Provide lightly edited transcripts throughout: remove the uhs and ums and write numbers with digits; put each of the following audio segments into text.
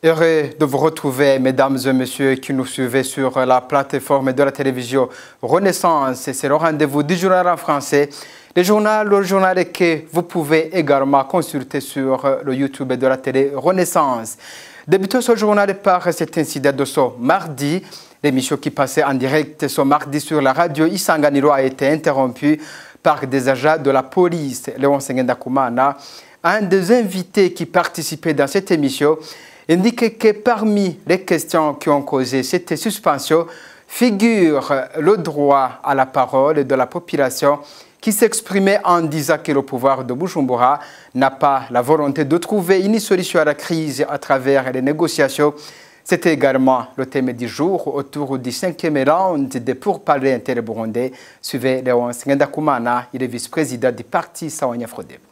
Heureux de vous retrouver, mesdames et messieurs qui nous suivez sur la plateforme de la télévision Renaissance. C'est le rendez-vous du journal en français. Le journal que vous pouvez également consulter sur le YouTube de la télé Renaissance. Débutons ce journal par cet incident de ce mardi. L'émission qui passait en direct ce mardi sur la radio Isanganiro a été interrompue par des agents de la police. Léon Sengendakumana, un des invités qui participait dans cette émission, indique que parmi les questions qui ont causé cette suspension figure le droit à la parole de la population qui s'exprimait en disant que le pouvoir de Bujumbura n'a pas la volonté de trouver une solution à la crise à travers les négociations. C'était également le thème du jour autour du 5e round des pourparlers inter-burundais. Suivez Léon Sengendakumana, il est vice-président du parti Sawanya Frodebo.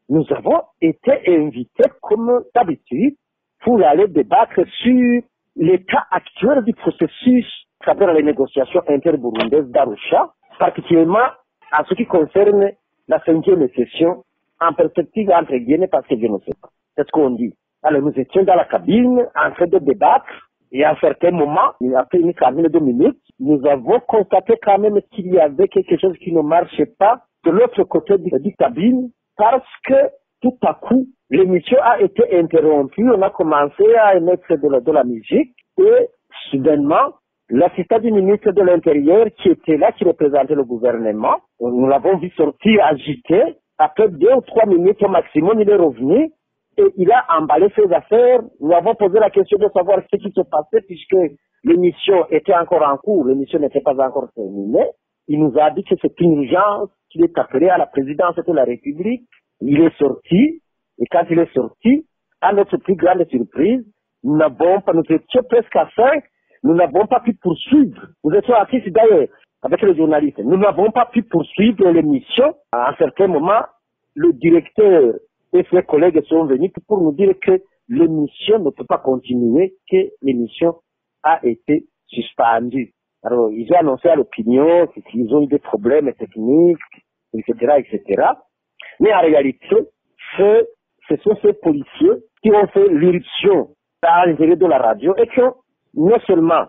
Nous avons été invités comme d'habitude pour aller débattre sur l'état actuel du processus à travers les négociations inter-burundaises d'Arusha, particulièrement en ce qui concerne la 5e session, en perspective entre guillemets, parce que je ne sais pas. C'est ce qu'on dit. Alors nous étions dans la cabine en train de débattre et à un certain moment, après une cabine de minutes, nous avons constaté quand même qu'il y avait quelque chose qui ne marchait pas de l'autre côté du cabine parce que tout à coup, l'émission a été interrompue, on a commencé à émettre de la musique et soudainement, l'assistant du ministre de l'Intérieur qui était là, qui représentait le gouvernement, nous l'avons vu sortir agité. Après 2 ou 3 minutes au maximum, il est revenu et il a emballé ses affaires. Nous avons posé la question de savoir ce qui se passait puisque l'émission était encore en cours, l'émission n'était pas encore terminée. Il nous a dit que c'est une urgence, qu'il est appelé à la présidence de la République. Il est sorti et quand il est sorti, à notre plus grande surprise, nous étions presque à 5, nous n'avons pas pu poursuivre. Nous étions assis d'ailleurs avec les journalistes. Nous n'avons pas pu poursuivre l'émission. À un certain moment, le directeur et ses collègues sont venus pour nous dire que l'émission ne peut pas continuer, que l'émission a été suspendue. Alors, ils ont annoncé à l'opinion qu'ils ont eu des problèmes techniques, etc., etc. Mais en réalité, ce sont ces policiers qui ont fait l'irruption à l'intérieur de la radio et qui ont non seulement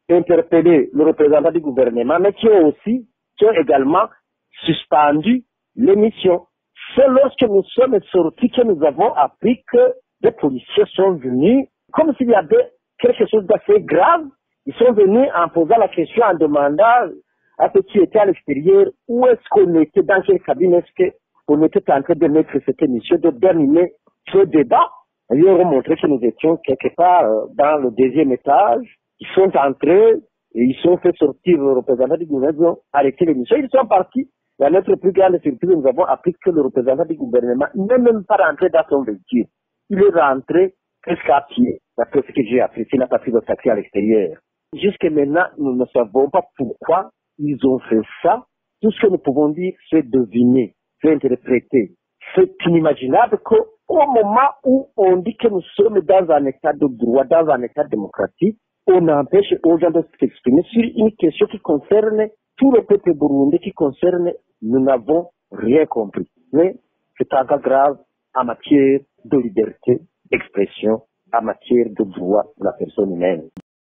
interpellé le représentant du gouvernement, mais qui ont également suspendu l'émission. C'est lorsque nous sommes sortis que nous avons appris que des policiers sont venus, comme s'il y avait quelque chose d'assez grave. Ils sont venus en posant la question, en demandant à ceux qui étaient à l'extérieur où est-ce qu'on était, dans quelle cabine est-ce qu'on était en train de mettre cette émission, d'animer ce débat. Ils ont montré que nous étions quelque part dans le 2e étage. Ils sont entrés et ils sont fait sortir le représentant du gouvernement, arrêter l'émission. Ils sont partis. Et à notre plus grande surprise, nous avons appris que le représentant du gouvernement n'est même pas rentré dans son véhicule. Il est rentré presque à pied. D'après ce que j'ai appris, il n'a pas pris de taxi à l'extérieur. Jusqu'à maintenant, nous ne savons pas pourquoi ils ont fait ça. Tout ce que nous pouvons dire, c'est deviner, c'est interpréter. C'est inimaginable qu'au moment où on dit que nous sommes dans un état de droit, dans un état démocratique, on empêche aux gens de s'exprimer sur une question qui concerne tout le peuple burundais, qui concerne, nous n'avons rien compris. Mais c'est un cas grave en matière de liberté d'expression, en matière de droit de la personne humaine.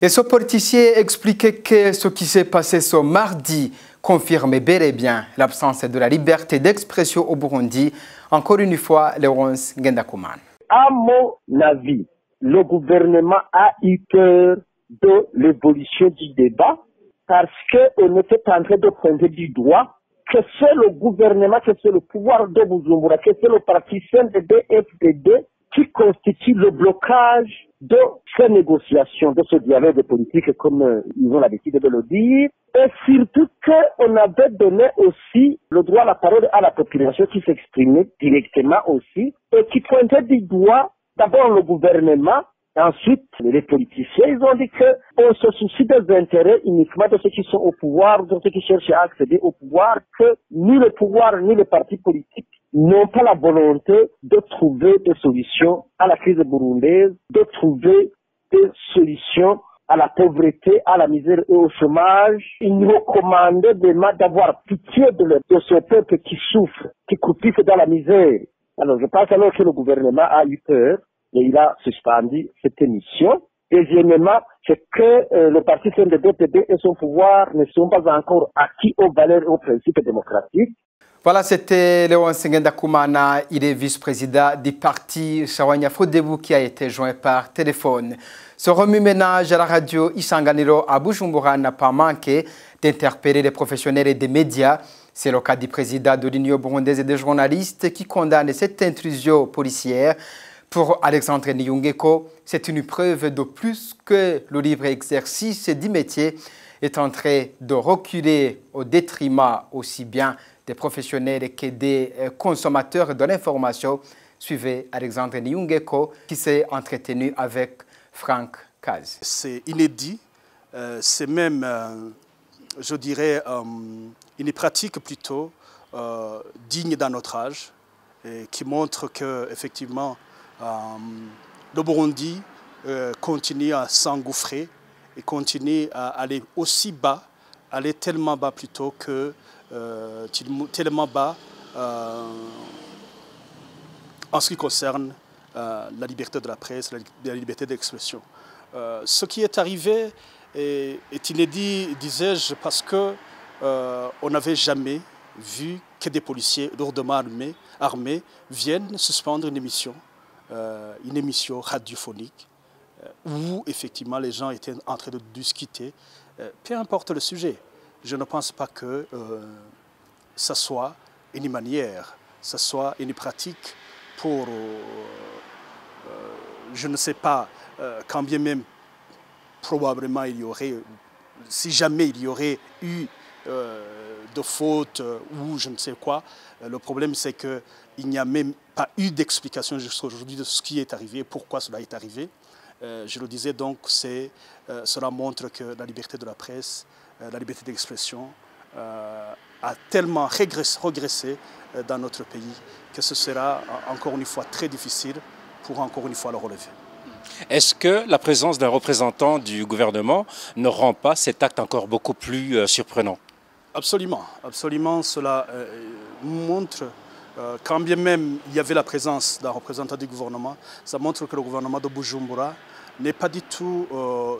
Et ce politicien expliquait que ce qui s'est passé ce mardi confirme bel et bien l'absence de la liberté d'expression au Burundi. Encore une fois, Léonce Ngendakumana. À mon avis, le gouvernement a eu peur de l'évolution du débat parce qu'on était en train de pointer du doigt que c'est le gouvernement, que c'est le pouvoir de Bujumbura, que c'est le parti CNDD-FDD qui constitue le blocage de ces négociations, de ce dialogue politique, comme ils ont l'habitude de le dire, et surtout qu'on avait donné aussi le droit à la parole à la population qui s'exprimait directement aussi, et qui pointait du doigt d'abord le gouvernement, ensuite les politiciens. Ils ont dit qu'on se soucie des intérêts uniquement de ceux qui sont au pouvoir, de ceux qui cherchent à accéder au pouvoir, que ni le pouvoir ni les partis politiques n'ont pas la volonté de trouver des solutions à la crise burundaise, de trouver des solutions à la pauvreté, à la misère et au chômage. Ils nous recommandaient d'avoir pitié de ce peuple qui souffre, qui croupisse dans la misère. Alors je pense alors que le gouvernement a eu peur et il a suspendu cette émission. Deuxièmement, c'est que le parti CNDD-FDD et son pouvoir ne sont pas encore acquis aux valeurs et aux principes démocratiques. Voilà, c'était Léon Sengenda Koumana, il est vice-président du parti Shawanya Frodebou qui a été joint par téléphone. Ce remue-ménage à la radio Isanganiro à Bujumbura n'a pas manqué d'interpeller les professionnels et des médias. C'est le cas du président de l'Union burundaise des journalistes qui condamne cette intrusion policière. Pour Alexandre Niyongeko, c'est une preuve de plus que le libre exercice du métier est en train de reculer au détriment aussi bien des professionnels que des consommateurs de l'information. Suivez Alexandre Niyongeko qui s'est entretenu avec Franck Kaz. C'est inédit, c'est même, je dirais, une pratique plutôt digne d'un autre âge et qui montre qu'effectivement le Burundi continue à s'engouffrer et continue à aller aussi bas, aller tellement bas plutôt que tellement bas en ce qui concerne la liberté de la presse, la liberté d'expression. Ce qui est arrivé est inédit, disais-je, parce qu'on n'avait jamais vu que des policiers lourdement armés viennent suspendre une émission radiophonique où effectivement les gens étaient en train de discuter, peu importe le sujet. Je ne pense pas que ça soit une manière, ça soit une pratique pour, je ne sais pas, quand bien même probablement il y aurait, si jamais il y aurait eu de fautes ou je ne sais quoi, le problème c'est qu'il n'y a même pas eu d'explication jusqu'à aujourd'hui de ce qui est arrivé, pourquoi cela est arrivé. Je le disais donc, cela montre que la liberté de la presse, la liberté d'expression a tellement régressé dans notre pays que ce sera encore une fois très difficile pour encore une fois le relever. Est-ce que la présence d'un représentant du gouvernement ne rend pas cet acte encore beaucoup plus surprenant? Absolument, absolument. Cela montre, quand bien même il y avait la présence d'un représentant du gouvernement, ça montre que le gouvernement de Bujumbura n'est pas du tout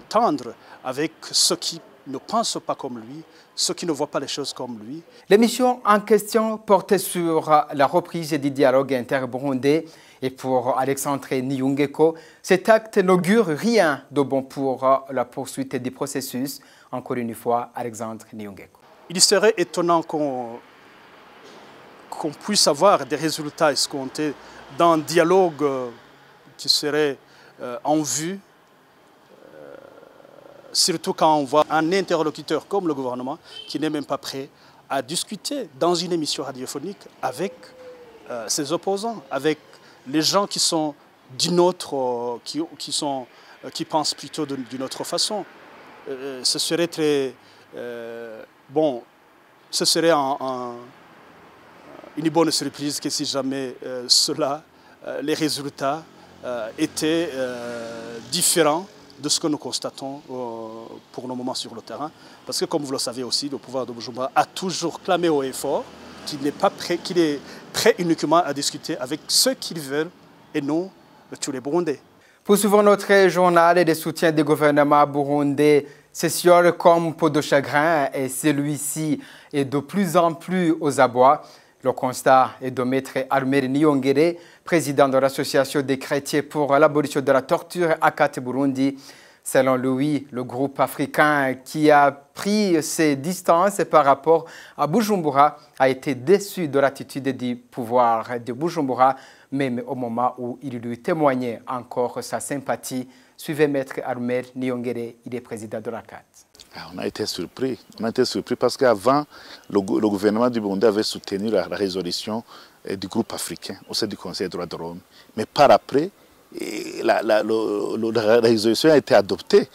tendre avec ceux qui ne pensent pas comme lui, ceux qui ne voient pas les choses comme lui. L'émission en question portait sur la reprise du dialogue inter-burundais. Et pour Alexandre Niyongeko, cet acte n'augure rien de bon pour la poursuite du processus. Encore une fois, Alexandre Niyongeko. Il serait étonnant qu'on puisse avoir des résultats escomptés dans un dialogue qui serait en vue, surtout quand on voit un interlocuteur comme le gouvernement qui n'est même pas prêt à discuter dans une émission radiophonique avec ses opposants, avec les gens qui sont d'une autre, qui pensent plutôt d'une autre façon. Ce serait très bon, ce serait une bonne surprise que si jamais les résultats étaient différents de ce que nous constatons pour le moment sur le terrain. Parce que comme vous le savez aussi, le pouvoir de Bujumbura a toujours clamé haut et fort qu'il est prêt uniquement à discuter avec ceux qu'ils veulent et non tous les Burundais. Poursuivons notre journal et de soutien du gouvernement burundais. C'est sûr comme peau de chagrin et celui-ci est de plus en plus aux abois. Le constat est de Maître Armel Niyongere, président de l'Association des chrétiens pour l'abolition de la torture ACAT Burundi. Selon lui, le groupe africain qui a pris ses distances par rapport à Bujumbura a été déçu de l'attitude du pouvoir de Bujumbura, même au moment où il lui témoignait encore sa sympathie. Suivez Maître Armel Niyongere, il est président de l'ACAT. On a été surpris. Parce qu'avant, le gouvernement du Burundi avait soutenu la résolution du groupe africain au sein du Conseil des droits de l'homme. Mais par après, la résolution a été adoptée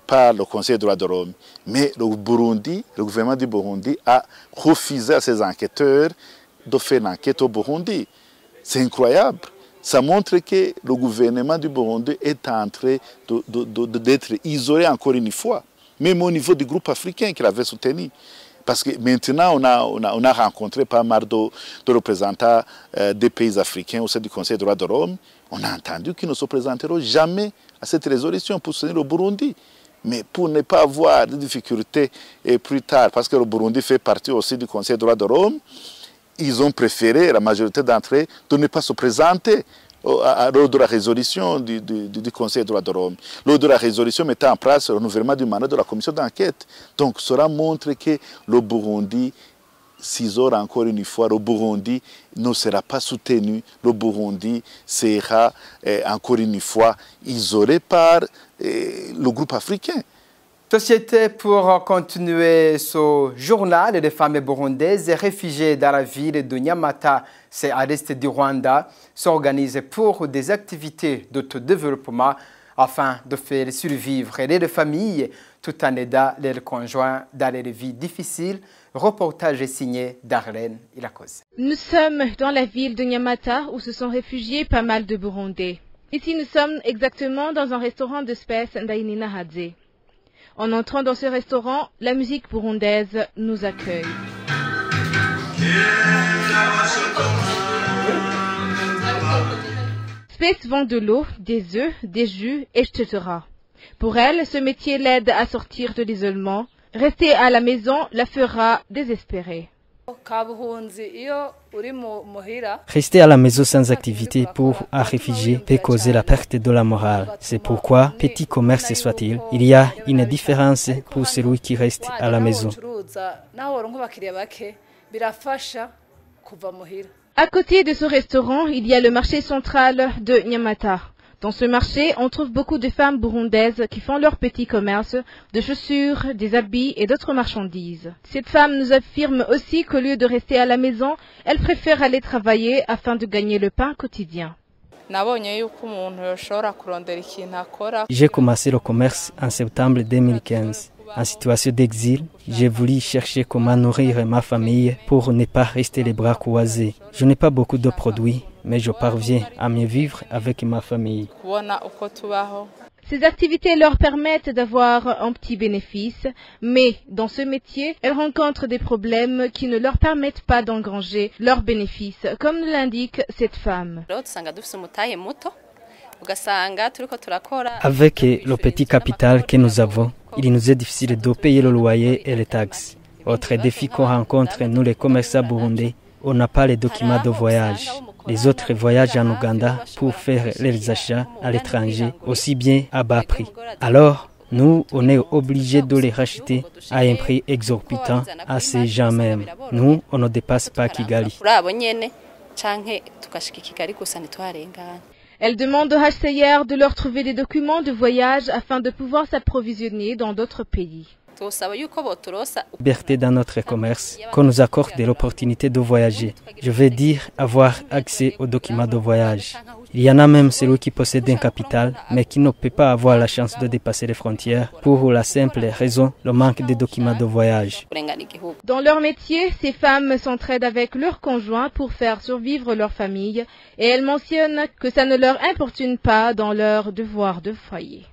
par le Conseil des droits de l'homme. Mais le gouvernement du Burundi a refusé à ses enquêteurs de faire une enquête au Burundi. C'est incroyable. Ça montre que le gouvernement du Burundi est en train d'être isolé encore une fois, même au niveau du groupe africain qu'il avait soutenu. Parce que maintenant, on a rencontré pas mal de représentants des pays africains au sein du Conseil des droits de l'homme. On a entendu qu'ils ne se présenteront jamais à cette résolution pour soutenir le Burundi. Mais pour ne pas avoir de difficultés et plus tard, parce que le Burundi fait partie aussi du Conseil des droits de l'homme, ils ont préféré, la majorité d'entre eux, de ne pas se présenter lors de la résolution du Conseil des droits de l'homme. Lors de la résolution mettant en place le renouvellement du mandat de la commission d'enquête. Donc cela montre que le Burundi s'isole encore une fois. Le Burundi ne sera pas soutenu. Le Burundi sera encore une fois isolé par le groupe africain. Société pour continuer ce journal, les femmes burundaises réfugiées dans la ville de Nyamata, c'est à l'est du Rwanda, s'organisent pour des activités d'autodéveloppement afin de faire survivre les familles tout en aidant leurs conjoints dans les vies difficiles. Reportage signé Darlene Ilakoze. Nous sommes dans la ville de Nyamata où se sont réfugiés pas mal de Burundais. Ici, nous sommes exactement dans un restaurant de Space Ndainina Hadze. En entrant dans ce restaurant, la musique burundaise nous accueille. Space vend de l'eau, des œufs, des jus, etc. Pour elle, ce métier l'aide à sortir de l'isolement. Rester à la maison la fera désespérer. Rester à la maison sans activité pour un réfugié peut causer la perte de la morale. C'est pourquoi, petit commerce soit-il, il y a une différence pour celui qui reste à la maison. À côté de ce restaurant, il y a le marché central de Nyamata. Dans ce marché, on trouve beaucoup de femmes burundaises qui font leur petit commerce de chaussures, des habits et d'autres marchandises. Cette femme nous affirme aussi qu'au lieu de rester à la maison, elle préfère aller travailler afin de gagner le pain quotidien. J'ai commencé le commerce en septembre 2015. En situation d'exil, j'ai voulu chercher comment nourrir ma famille pour ne pas rester les bras croisés. Je n'ai pas beaucoup de produits, mais je parviens à mieux vivre avec ma famille. Ces activités leur permettent d'avoir un petit bénéfice, mais dans ce métier, elles rencontrent des problèmes qui ne leur permettent pas d'engranger leurs bénéfices, comme l'indique cette femme. Avec le petit capital que nous avons, il nous est difficile de payer le loyer et les taxes. Autre défi qu'on rencontre, nous les commerçants burundais, on n'a pas les documents de voyage. Les autres voyagent en Ouganda pour faire leurs achats à l'étranger, aussi bien à bas prix. Alors, nous, on est obligés de les racheter à un prix exorbitant à ces gens mêmes. Nous, on ne dépasse pas Kigali. Elle demande au HCR de leur trouver des documents de voyage afin de pouvoir s'approvisionner dans d'autres pays. Liberté dans notre commerce, qu'on nous accorde l'opportunité de voyager. Je veux dire avoir accès aux documents de voyage. Il y en a même celui qui possède un capital, mais qui ne peut pas avoir la chance de dépasser les frontières pour la simple raison, le manque de documents de voyage. Dans leur métier, ces femmes s'entraident avec leurs conjoints pour faire survivre leur famille et elles mentionnent que ça ne leur importune pas dans leur devoir de foyer.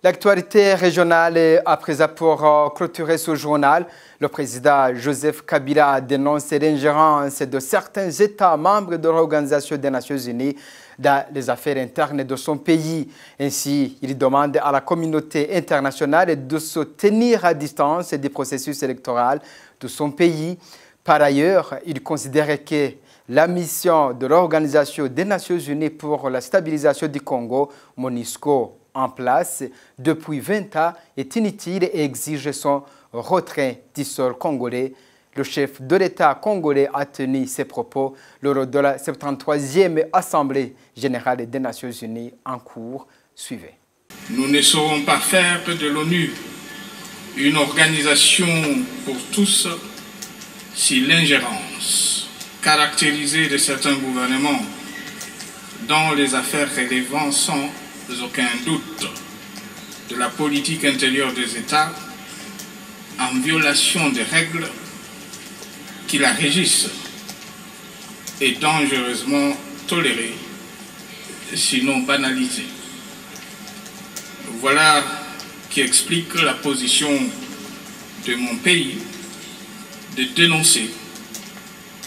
L'actualité régionale, après pour clôturer ce journal, le président Joseph Kabila a dénoncé l'ingérence de certains États membres de l'Organisation des Nations Unies dans les affaires internes de son pays. Ainsi, il demande à la communauté internationale de se tenir à distance du processus électoral de son pays. Par ailleurs, il considère que la mission de l'Organisation des Nations Unies pour la stabilisation du Congo, MONUSCO, en place depuis 20 ans est inutile et exige son retrait du sol congolais. Le chef de l'État congolais a tenu ses propos lors de la 73e Assemblée générale des Nations Unies en cours. Suivez. Nous ne saurons pas faire de l'ONU une organisation pour tous si l'ingérence caractérisée de certains gouvernements dans les affaires relevant sans aucun doute de la politique intérieure des États en violation des règles qui la régissent est dangereusement tolérée, sinon banalisée. Voilà qui explique la position de mon pays de dénoncer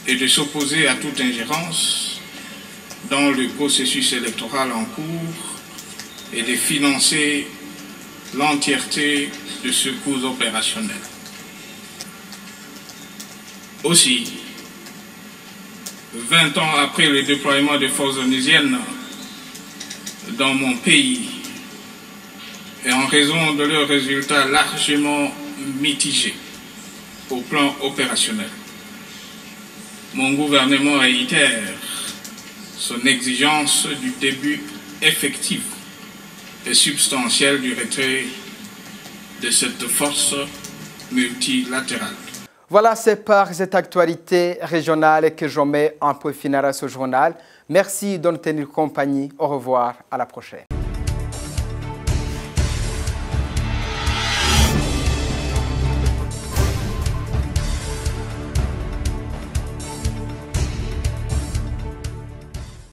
et de s'opposer à toute ingérence dans le processus électoral en cours et de financer l'entièreté de ce coût opérationnel. Aussi, 20 ans après le déploiement des forces onusiennes dans mon pays, et en raison de leurs résultats largement mitigés au plan opérationnel, mon gouvernement réitère son exigence du début effectif et substantiel du retrait de cette force multilatérale. Voilà, c'est par cette actualité régionale que je mets un point final à ce journal. Merci de nous tenir compagnie. Au revoir, à la prochaine.